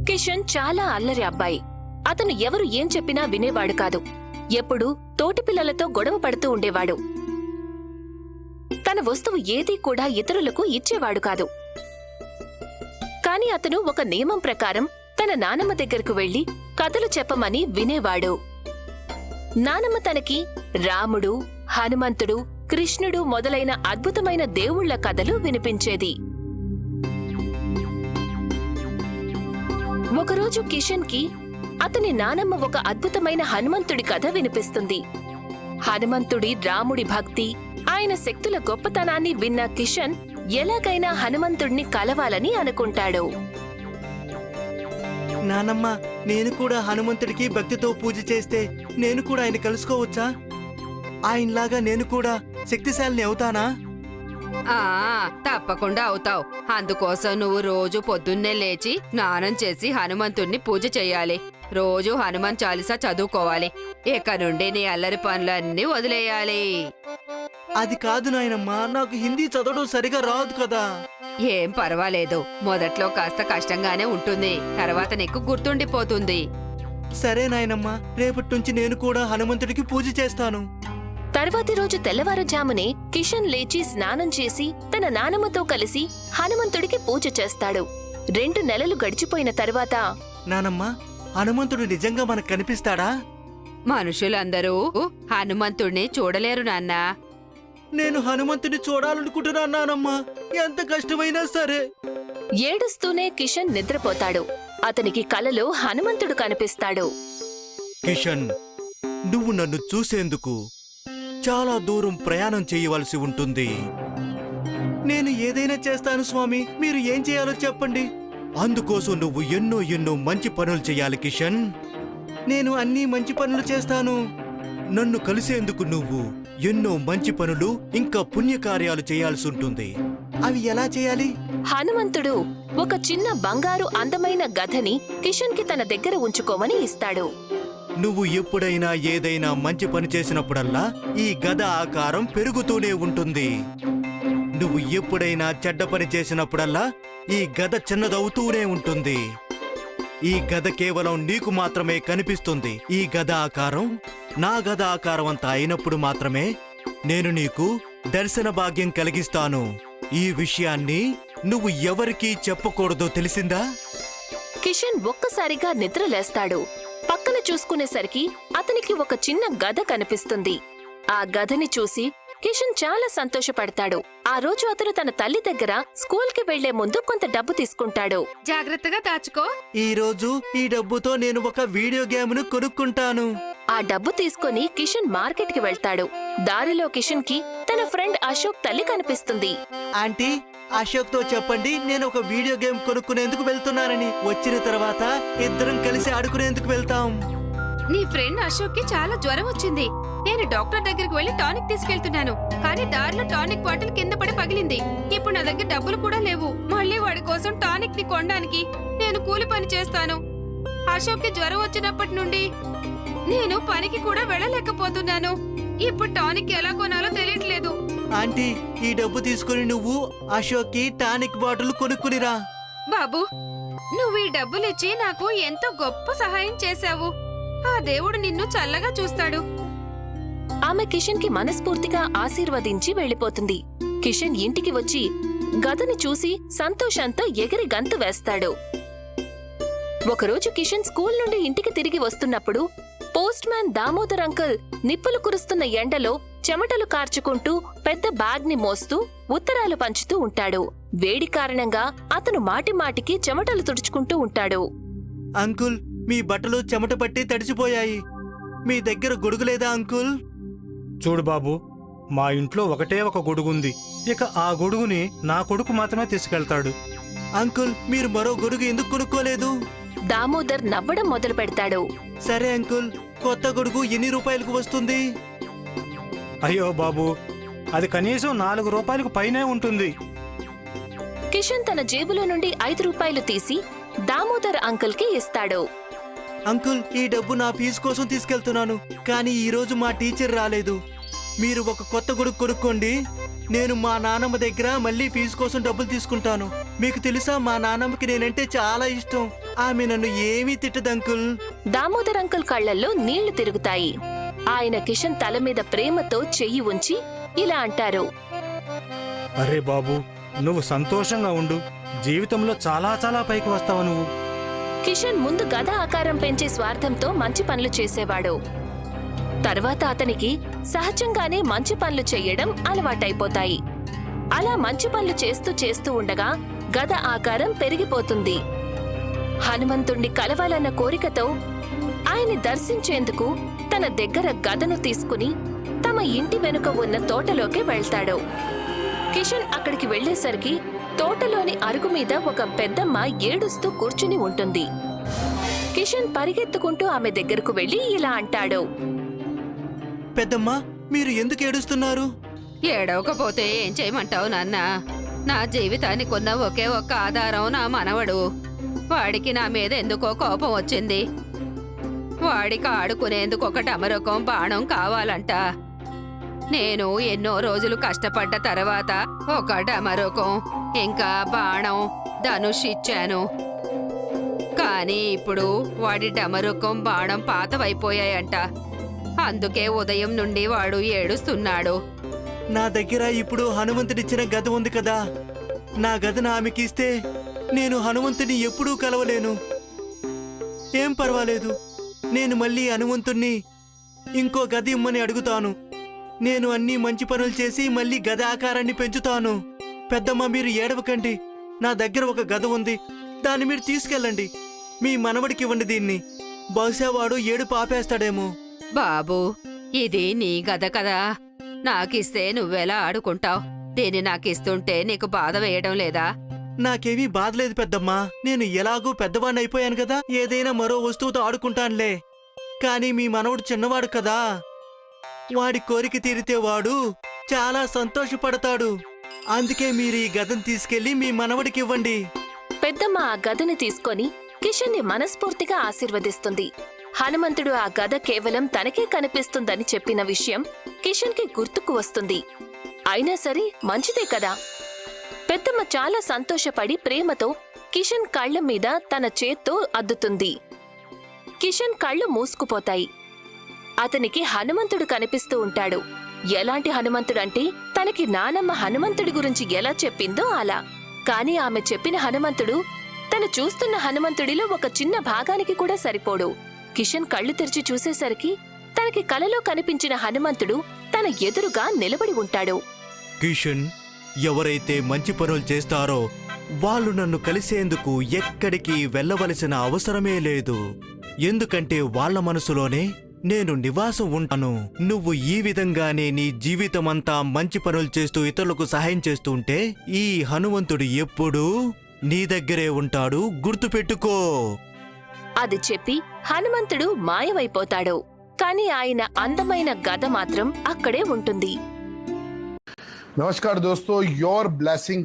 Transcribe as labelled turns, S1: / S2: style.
S1: కిషన్ చాలా అల్లరి అబ్బాయి. అతను ఎవరు ఏం చెప్పినా వినేవాడు కాదు. ఎప్పుడూ తోటి పిల్లలతో గొడవ పడుతూ ఉండేవాడు. తన వస్తువు ఏదీ కూడా ఇతరులకు ఇచ్చేవాడు కాదు. కాని అతను ఒక నియమం ప్రకారం తన నానమ్మ దగ్గరకు వెళ్లి కథలు చెప్పమని వినేవాడు. నానమ్మ తనకి రాముడు, హనుమంతుడు, కృష్ణుడు మొదలైన అద్భుతమైన దేవుళ్ల కథలు వినిపించేది. ఒకరోజు కిషన్ కి అతని నానమ్మ ఒక అద్భుతమైన హనుమంతుడి కథ వినిపిస్తుంది. హనుమంతుడి రాముడి భక్తి, ఆయన శక్తుల గొప్పతనాన్ని విన్న కిషన్ ఎలాగైనా హనుమంతుడిని కలవాలని అనుకుంటాడు.
S2: నానమ్మ, నేను కూడా హనుమంతుడికి భక్తితో పూజ చేస్తే నేను కూడా ఆయన కలుసుకోవచ్చా? ఆయనలాగా నేను కూడా శక్తిశాలిని అవుతానా?
S3: తప్పకుండా అవుతావు. అందుకోసం నువ్వు రోజు పొద్దున్నే లేచి స్నానం చేసి హనుమంతుణ్ణి పూజ చెయ్యాలి. రోజు హనుమాన్ చాలీసా చదువుకోవాలి. ఇక నుండి నీ అల్లరి పనులన్నీ వదిలేయాలి.
S2: అది కాదు నాయనమ్మ, నాకు హిందీ చదవడం సరిగా రాదు కదా.
S3: ఏం పర్వాలేదు, మొదట్లో కాస్త కష్టంగానే ఉంటుంది, తర్వాత నీకు గుర్తుండిపోతుంది.
S2: సరే నాయనమ్మ, రేపటి నుంచి నేను కూడా హనుమంతుడికి పూజ చేస్తాను.
S1: తర్వాతి రోజు తెల్లవారుజామునే కిషన్ లేచి స్నానం చేసి తన నానమ్మతో కలిసి హనుమంతుడికి పూజ చేస్తాడు. 2 నెలలు గడిచిపోయిన తర్వాత,
S2: నానమ్మ, హనుమంతుడు నిజంగా మనకు కనిపిస్తాడా?
S3: మనుషులందరూ హనుమంతుణ్ణి చూడలేరు నాన్నా.
S2: నేను హనుమంతుడిని చూడాలనుకుంటున్నాను నానమ్మ, ఎంత కష్టమైనా సరే.
S1: ఏడుస్తూనే కిషన్ నిద్రపోతాడు. అతనికి కలలో హనుమంతుడు కనిపిస్తాడు.
S2: కిషన్, నువ్వు నన్ను చూసేందుకు చాలా దూరం ప్రయాణం చేయవలసి ఉంటుంది. నేను ఏదైనా చేస్తాను స్వామి, మీరు ఏం చేయాలో చెప్పండి. అందుకోసం నువ్వు ఎన్నో మంచి పనులు చేయాలి కిషన్. నేను అన్ని మంచి పనులు చేస్తాను. నన్ను కలిసేందుకు నువ్వు ఎన్నో మంచి పనులు ఇంకా పుణ్యకార్యాలు చేయాల్సి ఉంటుంది. అవి ఎలా చేయాలి?
S1: హనుమంతుడు ఒక చిన్న బంగారు అందమైన గధని కిషన్ కి తన దగ్గర ఉంచుకోమని ఇస్తాడు.
S2: నువ్వు ఎప్పుడైనా ఏదైనా మంచి పని చేసినప్పుడల్లా ఈ గద ఆకారం పెరుగుతూనే ఉంటుంది. నువ్వు ఎప్పుడైనా చెడ్డ పని చేసినప్పుడల్లా ఈ గద చిన్నదవుతూనే ఉంటుంది. ఈ గద కేవలం నీకు మాత్రమే కనిపిస్తుంది. ఈ గద ఆకారం నా గద ఆకారం అంతా అయినప్పుడు మాత్రమే నేను నీకు దర్శన భాగ్యం కలిగిస్తాను. ఈ విషయాన్ని నువ్వు ఎవరికీ చెప్పకూడదు, తెలిసిందా?
S1: కిషన్ ఒక్కసారిగా నిద్రలేస్తాడు. పక్కన చూసుకునేసరికి అతనికి ఒక చిన్న గద కనిపిస్తుంది. ఆ గదని చూసి కిషన్ చాలా సంతోషపడతాడు. ఆ రోజు అతను తన తల్లి దగ్గర స్కూల్ కి వెళ్లే ముందు కొంత డబ్బు తీసుకుంటాడు.
S3: జాగ్రత్తగా దాచుకో.
S2: ఈ రోజు ఈ డబ్బుతో నేను ఒక వీడియో గేమ్ను కొనుక్కుంటాను.
S1: ఆ డబ్బు తీసుకుని కిషన్ మార్కెట్ కి వెళ్తాడు. దారిలో కిషన్ కి తన ఫ్రెండ్ అశోక్ తల్లి కనిపిస్తుంది.
S2: ఆంటీ, అశోక్ తో చెప్పండి నేను ఒక వీడియో గేమ్ కొనుక్కునేందుకు వెళ్తున్నానని. వచ్చిన తర్వాత ఇద్దరం కలిసి ఆడుకునేందుకు వెళ్తాం.
S3: నీ ఫ్రెండ్ అశోక్ కి చాలా జ్వరం వచ్చింది. నేను డాక్టర్ దగ్గరికి వెళ్లి టానిక్ తీసుకెళ్తున్నాను, కానీ దారిలో టానిక్ బాటిల్ కింద పడి పగిలింది. ఇప్పుడు నా దగ్గర డబ్బులు కూడా లేవు. మళ్ళీ వాడి కోసం టానిక్ ని కొనడానికి నేను కూలి పని చేస్తాను. అశోక్ కి జ్వరం వచ్చినప్పటి నుండి నేను పనికి కూడా వెళ్ళలేకపోతున్నాను. ఇప్పుడు టానిక్ ఎలా కొనాలో తెలియట్లేదు.
S2: ఆంటీ, ఈ డబ్బు తీసుకుని నువ్వు అశోక్ కి టానిక్ బాటిల్ కొనుక్కునిరా.
S3: బాబు, నువ్వు ఈ డబ్బులిచ్చి నాకు ఎంతో గొప్ప సహాయం చేశావు. ఆ దేవుడు నిన్ను చల్లగా చూస్తాడు.
S1: ఆమె కిషన్ కి మనస్ఫూర్తిగా ఆశీర్వదించి వెళ్లిపోతుంది. కిషన్ ఇంటికి వచ్చి గదని చూసి సంతోషంతో ఎగిరి గంతు వేస్తాడు. ఒకరోజు కిషన్ స్కూల్ నుండి ఇంటికి తిరిగి వస్తున్నప్పుడు పోస్ట్ మ్యాన్ దామోదర్ అంకుల్ నిప్పులు కురుస్తున్న ఎండలో చెమటలు కార్చుకుంటూ పెద్ద బ్యాగ్ ని మోస్తూ ఉత్తరాలు పంచుతూ ఉంటాడు. వేడి కారణంగా అతను మాటిమాటికి చెమటలు తుడుచుకుంటూ ఉంటాడు.
S2: అంకుల్, మీ బట్టలు చెమట పట్టి తడిసిపోయాయి. మీ దగ్గర గొడుగు లేదా అంకుల్?
S4: చూడు బాబు, మా ఇంట్లో ఒకటే ఒక గొడుగుంది. ఇక ఆ గొడుగుని నా కొడుకు మాత్రమే తీసుకెళ్తాడు.
S2: అంకుల్, మీరు మరో గొడుగు ఎందుకు కొనుక్కోలేదు?
S1: దామోదర్ నవ్వడం మొదలు పెడతాడు.
S2: సరే అంకుల్, కొత్త గొడుగు ఎన్ని రూపాయలకు వస్తుంది?
S4: అయ్యో బాబు, అది కనీసం 4 రూపాయలకు పైనే ఉంటుంది.
S1: కిషన్ తన జేబులో నుండి 5 రూపాయలు తీసి దామోదర్ అంకుల్ కి ఇస్తాడు.
S2: అంకుల్, ఈ డబ్బు నా ఫీజు కోసం తీసుకెళ్తున్నాను, కానీ ఈ రోజు మా టీచర్ రాలేదు. మీరు ఒక కొత్త గొడుగు కొనుక్కోండి. నేను మా నానమ్మ దగ్గర మళ్ళీ ఫీజు కోసం డబ్బులు తీసుకుంటాను. మీకు తెలుసా, మా నానమ్మకి నేనంటే చాలా ఇష్టం. ఆమె నన్ను ఏమీ తిట్టదు అంకుల్.
S1: దామోదర్ అంకుల్ కళ్లల్లో నీళ్లు తిరుగుతాయి. ఆయన కిషన్ తల మీద ప్రేమతో చెయ్యి ఉంచి ఇలా అంటారు.
S4: అరే బాబు, నువ్వు సంతోషంగా ఉండు. జీవితంలో చాలా చాలా పైకి వస్తావు నువ్వు.
S1: కిషన్ ముందు గద ఆకారం పెంచే స్వార్థంతో మంచి పనులు చేసేవాడు. తర్వాత అతనికి సహజంగానే మంచి పనులు చెయ్యడం అలవాటైపోతాయి. అలా మంచి పనులు చేస్తూ చేస్తూ ఉండగా గద ఆకారం పెరిగిపోతుంది. హనుమంతుణ్ణి కలవాలన్న కోరికతో ఆయన్ని దర్శించేందుకు తన దగ్గర గదను తీసుకుని తమ ఇంటి వెనుక ఉన్న తోటలోకి వెళ్తాడు. కిషన్ అక్కడికి వెళ్లేసరికి తోటలోని అరుగు మీద ఒక పెద్దమ్మ ఏడుస్తూ కూర్చుని ఉంటుంది. కిషన్ పరిగెత్తుకుంటూ ఆమె దగ్గరకు వెళ్లి ఇలా అంటాడు.
S2: పెద్దమ్మా, మీరు ఎందుకు ఏడుస్తున్నారు?
S3: ఏడవకపోతే ఏం చేయమంటావు నాన్న? నా జీవితానికి ఉన్న ఒకే ఒక్క ఆధారం నా మనవడు. వాడికి నా మీద ఎందుకో కోపం వచ్చింది. వాడికి ఆడుకునేందుకు ఒక డమరుకం బాణం కావాలంట. నేను ఎన్నో రోజులు కష్టపడ్డ తర్వాత ఒక డమరుకం ఇంకా బాణం ధనుష్ ఇచ్చాను. కానీ ఇప్పుడు వాడి డమరుకం బాణం పాతవైపోయాయంట. అందుకే ఉదయం నుండి వాడు ఏడుస్తున్నాడు.
S2: నా దగ్గర ఇప్పుడు హనుమంతుడిచ్చిన గద ఉంది కదా, నా గదను ఆమెకి ఇస్తే నేను హనుమంతుని ఎప్పుడూ కలవలేను. ఏం పర్వాలేదు, నేను మళ్ళీ హనుమంతుణ్ణి ఇంకో గద ఇమ్మని అడుగుతాను. నేను అన్ని మంచి పనులు చేసి మళ్ళీ గద ఆకారాన్ని పెంచుతాను. పెద్దమ్మ, మీరు ఏడవకండి. నా దగ్గర ఒక గద ఉంది, దాన్ని మీరు తీసుకెళ్ళండి. మీ మనవడికి ఇవ్వండి దీన్ని. బహుశా వాడు ఏడుపు ఆపేస్తాడేమో.
S3: బాబూ, ఇది నీ గద కదా, నాకిస్తే నువ్వెలా ఆడుకుంటావు? దీన్ని నాకిస్తుంటే నీకు బాధ వేయడం లేదా?
S2: నాకేమీ బాధలేదు పెద్దమ్మా. నేను ఎలాగూ పెద్దవాడిని అయిపోయాను కదా, ఏదైనా మరో వస్తువుతో ఆడుకుంటానులే. కానీ మీ మనవడు చిన్నవాడు కదా, వాడి కోరిక తీరితే వాడు చాలా సంతోషపడతాడు. అందుకే మీరు ఈ గదను తీసుకెళ్లి మీ మనవడికి ఇవ్వండి.
S1: పెద్దమ్మ ఆ గదని తీసుకొని కిషన్ని మనస్ఫూర్తిగా ఆశీర్వదిస్తుంది. హనుమంతుడు ఆ గద కేవలం తనకే కనిపిస్తుందని చెప్పిన విషయం కిషన్కి గుర్తుకు వస్తుంది. అయినా సరే మంచిదే కదా. పెద్దమ్మ చాలా సంతోషపడి ప్రేమతో కిషన్ కళ్ల మీద తన చేత్తో అద్దుతుంది. కిషన్ కళ్ళు మూసుకుపోతాయి. అతనికి హనుమంతుడు కనిపిస్తూ ఉంటాడు. ఎలాంటి హనుమంతుడంటే తనకి నానమ్మ హనుమంతుడి గురించి ఎలా చెప్పిందో అలా. కాని ఆమె చెప్పిన హనుమంతుడు తను చూస్తున్న హనుమంతుడిలో ఒక చిన్న భాగానికి కూడా సరిపోడు. కిషన్ కళ్ళు తెరిచి చూసేసరికి తనకి కలలో కనిపించిన హనుమంతుడు తన ఎదురుగా నిలబడి ఉంటాడు.
S2: కిషన్, ఎవరైతే మంచి పనులు చేస్తారో వాళ్ళు నన్ను కలిసేందుకు ఎక్కడికి వెళ్ళవలసిన అవసరమే లేదు. ఎందుకంటే వాళ్ళ మనసులోనే నేను నివాసం ఉంటాను. నువ్వు ఈ విధంగానే నీ జీవితమంతా మంచి పనులు చేస్తూ ఇతరులకు సహాయం చేస్తూ ఉంటే ఈ హనుమంతుడు ఎప్పుడూ నీ దగ్గరే ఉంటాడు, గుర్తుపెట్టుకో.
S1: అది చెప్పి హనుమంతుడు మాయమైపోతాడు. కాని ఆయన అందమైన గద మాత్రం అక్కడే ఉంటుంది.
S5: नमस्कार दोस्तों, योर ब्लेसिंग